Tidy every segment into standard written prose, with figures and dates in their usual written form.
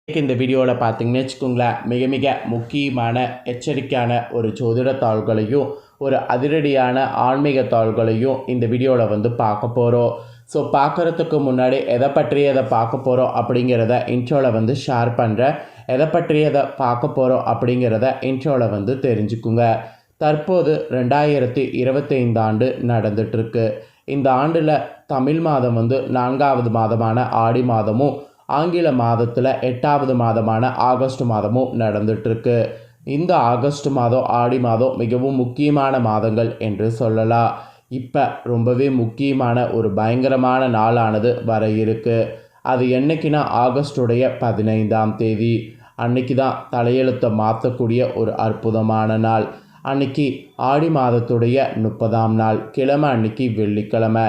இந்த வீடியோவில் பார்த்தீங்கன்னு வச்சுக்கோங்களேன், மிக மிக முக்கியமான எச்சரிக்கையான ஒரு ஜோதிட தாள்களையும் ஒரு அதிரடியான ஆன்மீக தாள்களையும் இந்த வீடியோவில் பார்க்க போகிறோம். ஸோ பார்க்குறதுக்கு முன்னாடி எதை பற்றியதை பார்க்க போகிறோம் அப்படிங்கிறத இன்ட்ரோவில் ஷேர் பண்ணுறேன். எதை பற்றியதை பார்க்க போகிறோம் அப்படிங்கிறத இன்ட்ரோவில் தெரிஞ்சுக்குங்க. தற்போது 2025 ஆண்டு நடந்துகிட்ருக்கு. இந்த ஆண்டில் தமிழ் மாதம் 4வது மாதமான ஆடி மாதமும் ஆங்கில மாதத்தில் 8வது மாதமான ஆகஸ்ட் மாதமும் நடந்துகிட்ருக்கு. இந்த ஆகஸ்ட் மாதம் ஆடி மாதம் மிகவும் முக்கியமான மாதங்கள் என்று சொல்லலாம். இப்போ ரொம்பவே முக்கியமான ஒரு பயங்கரமான நாளானது வர இருக்குது. அது என்னைக்குன்னா ஆகஸ்டுடைய 15ஆம் தேதி. அன்னைக்கு தான் தலையெழுத்தை மாற்றக்கூடிய ஒரு அற்புதமான நாள். அன்னைக்கு ஆடி மாதத்துடைய 30ஆம் நாள், கிழமை அன்னைக்கு வெள்ளிக்கிழமை.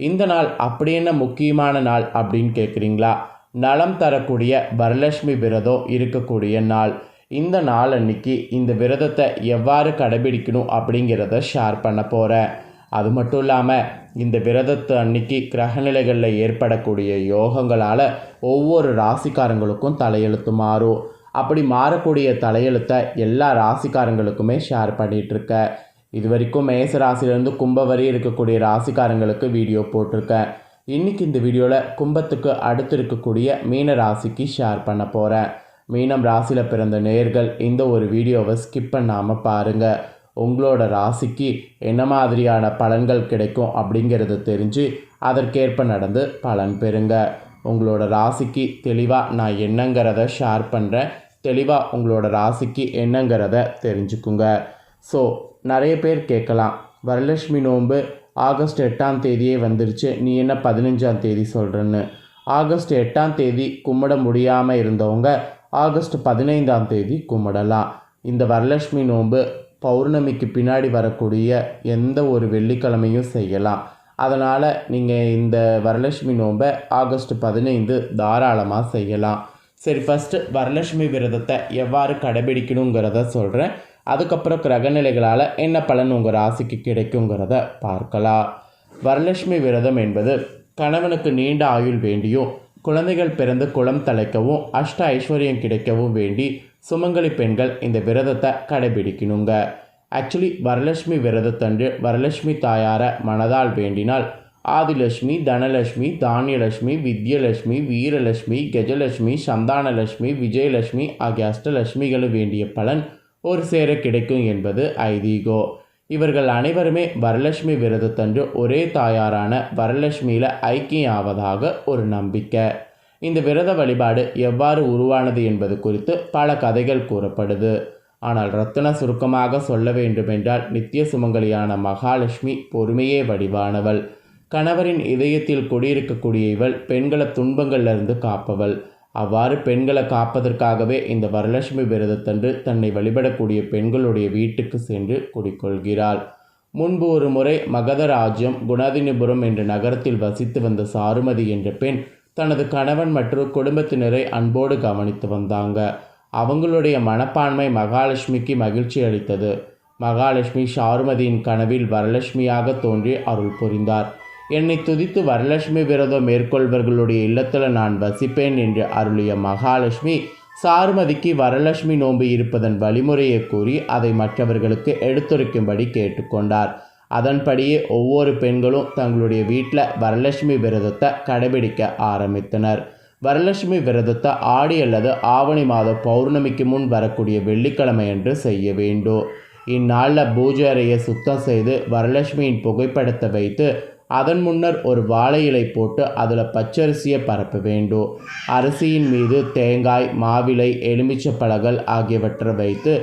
இந்த நாள் அப்படி என்ன முக்கியமான நாள் அப்படின்னு கேட்குறீங்களா? நலம் தரக்கூடிய வரலட்சுமி விரதம் இருக்கக்கூடிய நாள். இந்த நாள் அன்னைக்கு இந்த விரதத்தை எவ்வாறு கடைபிடிக்கணும் அப்படிங்கிறத ஷேர் பண்ண போகிறேன். அது மட்டும் இல்லாமல் இந்த விரதத்தை அன்னைக்கு கிரகநிலைகளில் ஏற்படக்கூடிய யோகங்களால் ஒவ்வொரு ராசிக்காரங்களுக்கும் தலையெழுத்து மாறும். அப்படி மாறக்கூடிய தலையெழுத்தை எல்லா ராசிக்காரங்களுக்குமே ஷேர் பண்ணிகிட்ருக்கேன். இது வரைக்கும் மேச ராசிலேருந்து கும்ப வரை இருக்கக்கூடிய ராசிக்காரங்களுக்கு வீடியோ போட்டிருக்கேன். இன்றைக்கி இந்த வீடியோவில் கும்பத்துக்கு அடுத்து இருக்கக்கூடிய மீன ராசிக்கு ஷேர் பண்ண போகிறேன். மீனம் ராசியில் பிறந்த நேயர்கள் இந்த ஒரு வீடியோவை ஸ்கிப் பண்ணாமல் பாருங்கள். உங்களோட ராசிக்கு என்ன மாதிரியான பலன்கள் கிடைக்கும் அப்படிங்கிறது தெரிஞ்சு அதற்கேற்ப நடந்து பலன் பெறுங்க. உங்களோட ராசிக்கு தெளிவாக நான் என்னங்கிறத ஷேர் பண்ணுறேன். தெளிவாக உங்களோட ராசிக்கு என்னங்கிறத தெரிஞ்சுக்குங்க. ஸோ நிறைய பேர் கேட்கலாம், வரலட்சுமி நோன்பு ஆகஸ்ட் 8ஆம் தேதியே வந்துருச்சு, நீ என்ன 15ஆம் தேதி சொல்கிறேன்னு. ஆகஸ்ட் 8ஆம் தேதி கும்பிட முடியாமல் இருந்தவங்க ஆகஸ்ட் 15ஆம் தேதி கும்பிடலாம். இந்த வரலட்சுமி நோன்பு பௌர்ணமிக்கு பின்னாடி வரக்கூடிய எந்த ஒரு வெள்ளிக்கிழமையும் செய்யலாம். அதனால் நீங்கள் இந்த வரலட்சுமி நோன்பை ஆகஸ்ட் 15 தாராளமாக செய்யலாம். சரி, ஃபஸ்ட்டு வரலட்சுமி விரதத்தை எவ்வாறு கடைபிடிக்கணுங்கிறத சொல்கிறேன். அதுக்கப்புறம் கிரகநிலைகளால் என்ன பலன் உங்கள் ராசிக்கு கிடைக்குங்கிறத பார்க்கலாம். வரலட்சுமி விரதம் என்பது கணவனுக்கு நீண்ட ஆயுள் வேண்டியும் குழந்தைகள் பிறந்து குலம் தலைக்கவும் அஷ்ட ஐஸ்வர்யம் கிடைக்கவும் வேண்டி சுமங்கலி பெண்கள் இந்த விரதத்தை கடைபிடிக்கணுங்க. ஆக்சுவலி வரலட்சுமி விரதத்தன்று வரலட்சுமி தாயாரை மனதால் வேண்டினால் ஆதிலட்சுமி, தனலட்சுமி, தானியலட்சுமி, வித்யலட்சுமி, வீரலட்சுமி, கஜலட்சுமி, சந்தானலட்சுமி, விஜயலட்சுமி ஆகிய அஷ்டலட்சுமிகளும் வேண்டிய பலன் ஒரு சேர கிடைக்கும் என்பது ஐதீகம். இவர்கள் அனைவருமே வரலட்சுமி விரதத்தன்று ஒரே தாயாரான வரலட்சுமியில் ஐக்கியம் ஆவதாக ஒரு நம்பிக்கை. இந்த விரத வழிபாடு எவ்வாறு உருவானது என்பது குறித்து பல கதைகள் கூறப்படுது. ஆனால் ரத்தின சுருக்கமாக சொல்ல வேண்டுமென்றால் நித்திய சுமங்கலியான மகாலட்சுமி பொறுமையே வடிவானவள். கணவரின் இதயத்தில் குடியிருக்கக்கூடிய இவள் பெண்களை துன்பங்களிலிருந்து காப்பவள். அவ்வாறு பெண்களை காப்பதற்காகவே இந்த வரலட்சுமி விரதத்தன்று தன்னை வழிபடக்கூடிய பெண்களுடைய வீட்டுக்கு சென்று குடிக்கொள்கிறாள். முன்பு ஒரு முறை மகத ராஜ்யம் குணாதினிபுரம் என்ற நகரத்தில் வசித்து வந்த சாருமதி என்ற பெண் தனது கணவன் மற்றும் குடும்பத்தினரை அன்போடு கவனித்து வந்தாங்க. அவங்களுடைய மனப்பான்மை மகாலட்சுமிக்கு மகிழ்ச்சி அளித்தது. மகாலட்சுமி சாருமதியின் கனவில் வரலட்சுமியாக தோன்றி அருள் புரிந்தார். என்னை துதித்து வரலட்சுமி விரதம் மேற்கொள்வர்களுடைய இல்லத்தில் நான் வசிப்பேன் என்று அருளிய மகாலட்சுமி சாருமதிக்கு வரலட்சுமி நோன்பு இருப்பதன் வழிமுறையை கூறி அதை மற்றவர்களுக்கு எடுத்துரைக்கும்படி கேட்டுக்கொண்டார். அதன்படியே ஒவ்வொரு பெண்களும் தங்களுடைய வீட்டில் வரலட்சுமி விரதத்தை கடைபிடிக்க ஆரம்பித்தனர். வரலட்சுமி விரதத்தை ஆடி அல்லது ஆவணி மாத பௌர்ணமிக்கு முன் வரக்கூடிய வெள்ளிக்கிழமை என்று செய்ய வேண்டும். இந்நாளில் பூஜை அறையை சுத்தம் செய்து வரலட்சுமியின் புகைப்படத்தை வைத்து அதன் முன்னர் ஒரு வாழை இலை போட்டு அதில் பச்சரிசியை பரப்ப வேண்டும். அரிசியின் மீது தேங்காய், மாவிலை, எலுமிச்சப்பழங்கள் ஆகியவற்றை வைத்து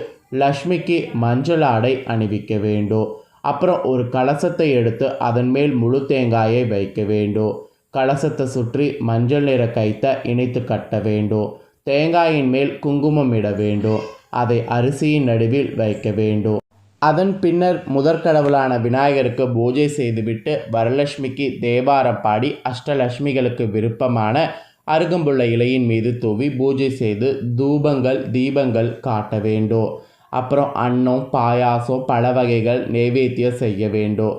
லக்ஷ்மிக்கு மஞ்சள் ஆடை அணிவிக்க வேண்டும். அப்புறம் ஒரு கலசத்தை எடுத்து அதன் மேல் முழு தேங்காயை வைக்க வேண்டும். கலசத்தை சுற்றி மஞ்சள் நிற கயித்தை இணைத்து கட்ட வேண்டும். தேங்காயின் மேல் குங்குமம் இட வேண்டும். அதை அரிசியின் நடுவில் வைக்க வேண்டும். அதன் பின்னர் முதற்கடவுளான விநாயகருக்கு பூஜை செய்துவிட்டு வரலட்சுமிக்கு தேவாரம் பாடி அஷ்டலட்சுமிகளுக்கு விருப்பமான அருகம்புள்ள இலையின் மீது தூவி பூஜை செய்து தூபங்கள், தீபங்கள் காட்ட வேண்டும். அப்புறம் அன்னம், பாயாசம், பழ வகைகள் நைவேத்தியம் செய்ய வேண்டும்.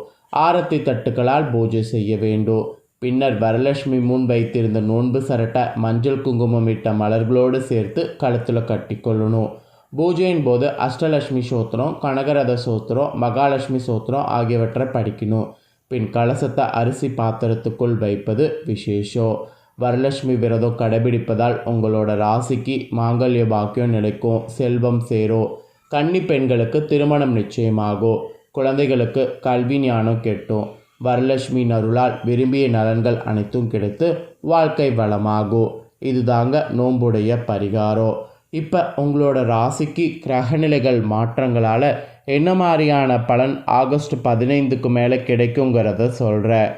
ஆரத்தி தட்டுக்களால் பூஜை செய்ய வேண்டும். பின்னர் வரலட்சுமி முன் வைத்திருந்த நோன்பு சரட்டை மஞ்சள் குங்குமம் இட்ட மலர்களோடு சேர்த்து கழுத்தில் கட்டிக்கொள்ளணும். பூஜையின் போது அஷ்டலட்சுமி சோத்திரம், கனகரத சோத்திரம், மகாலட்சுமி சோத்திரம் ஆகியவற்றை படிக்கணும். பின் கலசத்தை அரிசி பாத்திரத்துக்குள் வைப்பது விசேஷம். வரலட்சுமி விரதம் கடைபிடிப்பதால் உங்களோட ராசிக்கு மாங்கல்ய பாக்கியம் நிலைக்கும், செல்வம் சேரும். கன்னி பெண்களுக்கு திருமணம் நிச்சயமாகும். குழந்தைகளுக்கு கல்வி ஞானம் கெட்டும். வரலட்சுமி அருளால் விரும்பிய நலன்கள் அனைத்தும் கிடைத்து வாழ்க்கை வளமாகும். இதுதாங்க நோன்புடைய பரிகாரம். இப்போ உங்களோட ராசிக்கு கிரகநிலைகள் மாற்றங்களால் என்ன மாதிரியான பலன் ஆகஸ்ட் 15க்கு மேலே கிடைக்குங்கிறத சொல்கிறேன்.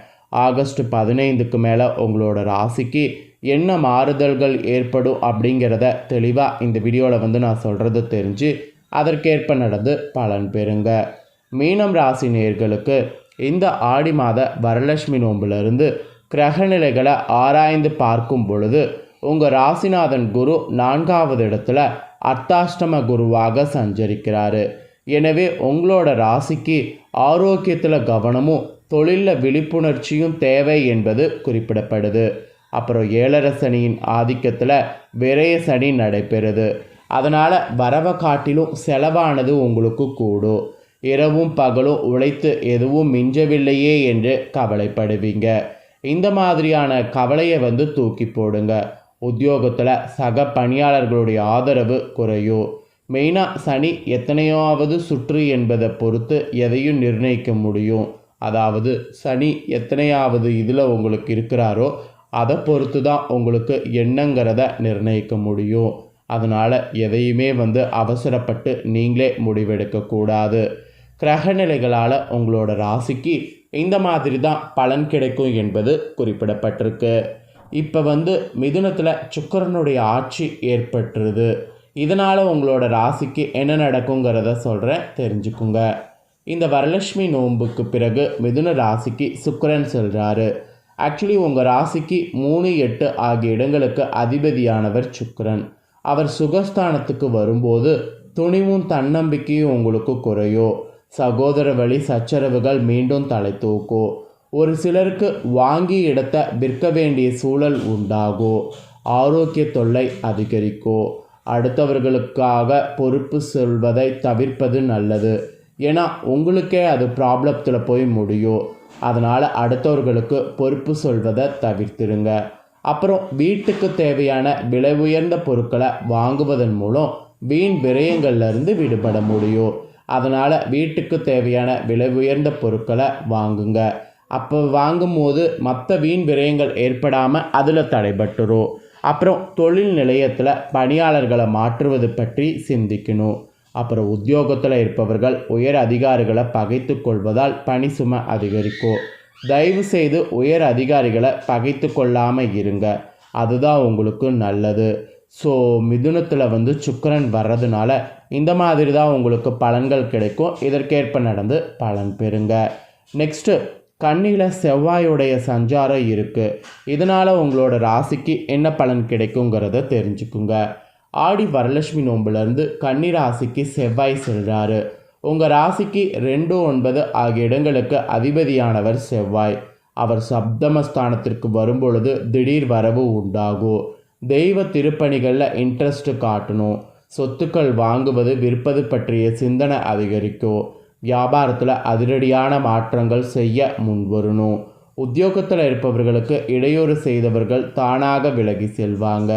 ஆகஸ்ட் 15க்கு மேலே உங்களோட ராசிக்கு என்ன மாறுதல்கள் ஏற்படும் அப்படிங்கிறத தெளிவாக இந்த வீடியோவில் நான் சொல்கிறது தெரிஞ்சு அதற்கேற்ப நடந்து பலன் பெறுங்க. மீனம் ராசி நேயர்களுக்கு இந்த ஆடி மாத வரலட்சுமி நோம்பிலிருந்து கிரகநிலைகளை ஆராய்ந்து பார்க்கும் பொழுது உங்கள் ராசிநாதன் குரு 4வது இடத்துல அர்த்தாஷ்டம குருவாக சஞ்சரிக்கிறாரு. எனவே உங்களோட ராசிக்கு ஆரோக்கியத்தில் கவனமும் தொழிலில் விழிப்புணர்ச்சியும் தேவை என்பது குறிப்பிடப்படுது. அப்புறம் 7.5 சனியின் ஆதிக்கத்தில் விரய சனி நடைபெறுது. அதனால் வரவை காட்டிலும் செலவானது உங்களுக்கு கூடும். இரவும் பகலும் உழைத்து எதுவும் மிஞ்சவில்லையே என்று கவலைப்படுவீங்க. இந்த மாதிரியான கவலையை தூக்கி போடுங்க. உத்தியோகத்தில் சக பணியாளர்களுடைய ஆதரவு குறையும். மெயினாக சனி எத்தனையாவது சுற்று என்பதை பொறுத்து எதையும் நிர்ணயிக்க முடியும். அதாவது சனி எத்தனையாவது இதில் உங்களுக்கு இருக்கிறாரோ அதை பொறுத்து தான் உங்களுக்கு என்னங்கிறத நிர்ணயிக்க முடியும். அதனால் எதையுமே அவசரப்பட்டு நீங்களே முடிவெடுக்கக்கூடாது. கிரகநிலைகளால் உங்களோட ராசிக்கு இந்த மாதிரி தான் பலன் கிடைக்கும் என்பது குறிப்பிடப்பட்டிருக்கு. இப்போ மிதுனத்தில் சுக்கிரனுடைய ஆட்சி ஏற்பட்டுருது. இதனால் உங்களோட ராசிக்கு என்ன நடக்குங்கிறத சொல்கிறேன், தெரிஞ்சுக்குங்க. இந்த வரலட்சுமி நோன்புக்கு பிறகு மிதுன ராசிக்கு சுக்கிரன் செல்கிறாரு. ஆக்சுவலி உங்கள் ராசிக்கு 3, 8 ஆகிய இடங்களுக்கு அதிபதியானவர் சுக்கிரன். அவர் சுகஸ்தானத்துக்கு வரும்போது துணிவும் தன்னம்பிக்கையும் உங்களுக்கு குறையும். சகோதர வழி சச்சரவுகள் மீண்டும் தலை தூக்கும். ஒரு சிலருக்கு வாங்கி இடத்தை விற்க வேண்டிய சூழல் உண்டாகும். ஆரோக்கிய தொல்லை அதிகரிக்கும். அடுத்தவர்களுக்காக பொறுப்பு சொல்வதை தவிர்ப்பது நல்லது. ஏன்னா உங்களுக்கே அது ப்ராப்ளத்தில் போய் முடியும். அதனால் அடுத்தவர்களுக்கு பொறுப்பு சொல்வதை தவிர்த்துருங்க. அப்புறம் வீட்டுக்கு தேவையான விலை உயர்ந்த பொருட்களை வாங்குவதன் மூலம் வீண் விரயங்கள்லேருந்து விடுபட முடியும். அதனால் வீட்டுக்கு தேவையான விலை உயர்ந்த பொருட்களை வாங்குங்க. அப்போ வாங்கும்போது மற்ற வீண் விரயங்கள் ஏற்படாமல் அதில் தடைபட்டுரும். அப்புறம் தொழில் நிலையத்தில் பணியாளர்களை மாற்றுவது பற்றி சிந்திக்கணும். அப்புறம் உத்தியோகத்தில் இருப்பவர்கள் உயர் அதிகாரிகளை பகைத்து கொள்வதால் பணி சுமை அதிகரிக்கும். தயவு செய்து உயர் அதிகாரிகளை பகைத்து கொள்ளாமல் இருங்க. அதுதான் உங்களுக்கு நல்லது. ஸோ மிதுனத்தில் சுக்கிரன் வர்றதுனால இந்த மாதிரி தான் உங்களுக்கு பலன்கள் கிடைக்கும். இதற்கேற்ப நடந்து பலன் பெறுங்க. நெக்ஸ்ட்டு கன்னியில் செவ்வாயுடைய சஞ்சாரம் இருக்குது. இதனால் உங்களோட ராசிக்கு என்ன பலன் கிடைக்குங்கிறத தெரிஞ்சுக்குங்க. ஆடி வரலட்சுமி நோம்பிலிருந்து கன்னி ராசிக்கு செவ்வாய் செல்கிறாரு. உங்கள் ராசிக்கு 2, 9 ஆகிய இடங்களுக்கு அதிபதியானவர் செவ்வாய். அவர் சப்தமஸ்தானத்திற்கு வரும்பொழுது திடீர் வரவு உண்டாகும். தெய்வ திருப்பணிகளில் இன்ட்ரெஸ்ட் காட்டணும். சொத்துக்கள் வாங்குவது விற்பது பற்றிய சிந்தனை அதிகரிக்கும். வியாபாரத்தில் அதிரடியான மாற்றங்கள் செய்ய முன்வரணும். உத்தியோகத்தில் இருப்பவர்களுக்கு இடையூறு செய்தவர்கள் தானாக விலகி செல்வாங்க.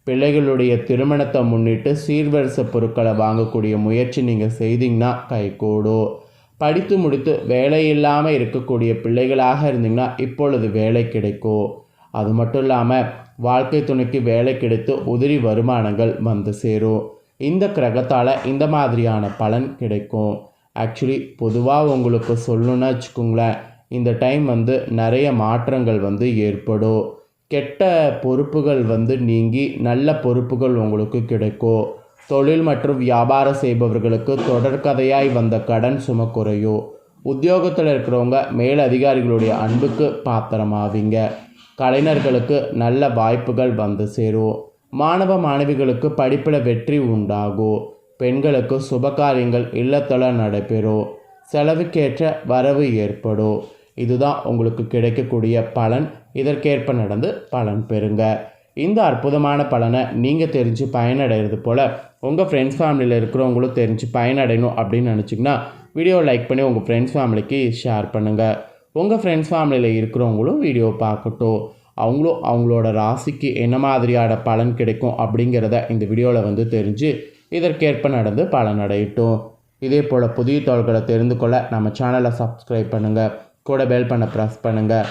பிள்ளைகளுடைய திருமணத்தை முன்னிட்டு சீர்வரிசை பொருட்களை வாங்கக்கூடிய முயற்சி நீங்கள் செய்தீங்கன்னா கைகூடும். படித்து முடித்து வேலை இல்லாமல் இருக்கக்கூடிய பிள்ளைகளாக இருந்தீங்கன்னா இப்பொழுது வேலை கிடைக்கும். அது மட்டும் இல்லாமல் வாழ்க்கை துணைக்கு வேலை கிடைத்து உதிரி வருமானங்கள் சேரும். இந்த கிரகத்தால் இந்த மாதிரியான பலன் கிடைக்கும். ஆக்சுவலி பொதுவாக உங்களுக்கு சொல்லணும்னா வச்சுக்கோங்களேன், இந்த டைம் நிறைய மாற்றங்கள் ஏற்படும். கெட்ட பொறுப்புகள் நீங்கி நல்ல பொறுப்புகள் உங்களுக்கு கிடைக்கும். தொழில் மற்றும் வியாபாரம் செய்பவர்களுக்கு தொடர்கதையாய் வந்த கடன் சுமை குறையும். உத்தியோகத்தில் இருக்கிறவங்க மேல் அதிகாரிகளுடைய அன்புக்கு பாத்திரமாவீங்க. கலைஞர்களுக்கு நல்ல வாய்ப்புகள் சேரும். மாணவ மாணவிகளுக்கு படிப்பில் வெற்றி உண்டாகும். பெண்களுக்கு சுபகாரியங்கள் இல்லத்தில் நடைபெறும். செலவுக்கேற்ற வரவு ஏற்படும். இதுதான் உங்களுக்கு கிடைக்கக்கூடிய பலன். இதற்கேற்ப நடந்து பலன் பெறுங்க. இந்த அற்புதமான பலனை நீங்கள் தெரிஞ்சு பயனடைகிறது போல் உங்கள் ஃப்ரெண்ட்ஸ் ஃபேமிலியில் இருக்கிறவங்களும் தெரிஞ்சு பயனடையணும் அப்படின்னு நினச்சிங்கன்னா வீடியோ லைக் பண்ணி உங்கள் ஃப்ரெண்ட்ஸ் ஃபேமிலிக்கு ஷேர் பண்ணுங்கள். உங்கள் ஃப்ரெண்ட்ஸ் ஃபேமிலியில் இருக்கிறவங்களும் வீடியோ பார்க்கட்டும். அவங்களும் அவங்களோட ராசிக்கு என்ன மாதிரியான பலன் கிடைக்கும் அப்படிங்கிறத இந்த வீடியோவில் தெரிஞ்சு இதற்கேற்ப நடந்து பலனடையட்டும். இதே போல் புதிய தகவல்களை தெரிந்து கொள்ள நம்ம சேனலை சப்ஸ்கிரைப் பண்ணுங்கள். கூட பெல் பண்ண ப்ரெஸ் பண்ணுங்கள்.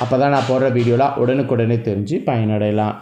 அப்போ தான் நான் போடுற வீடியோலாம் உடனுக்குடனே தெரிஞ்சு பயனடையலாம்.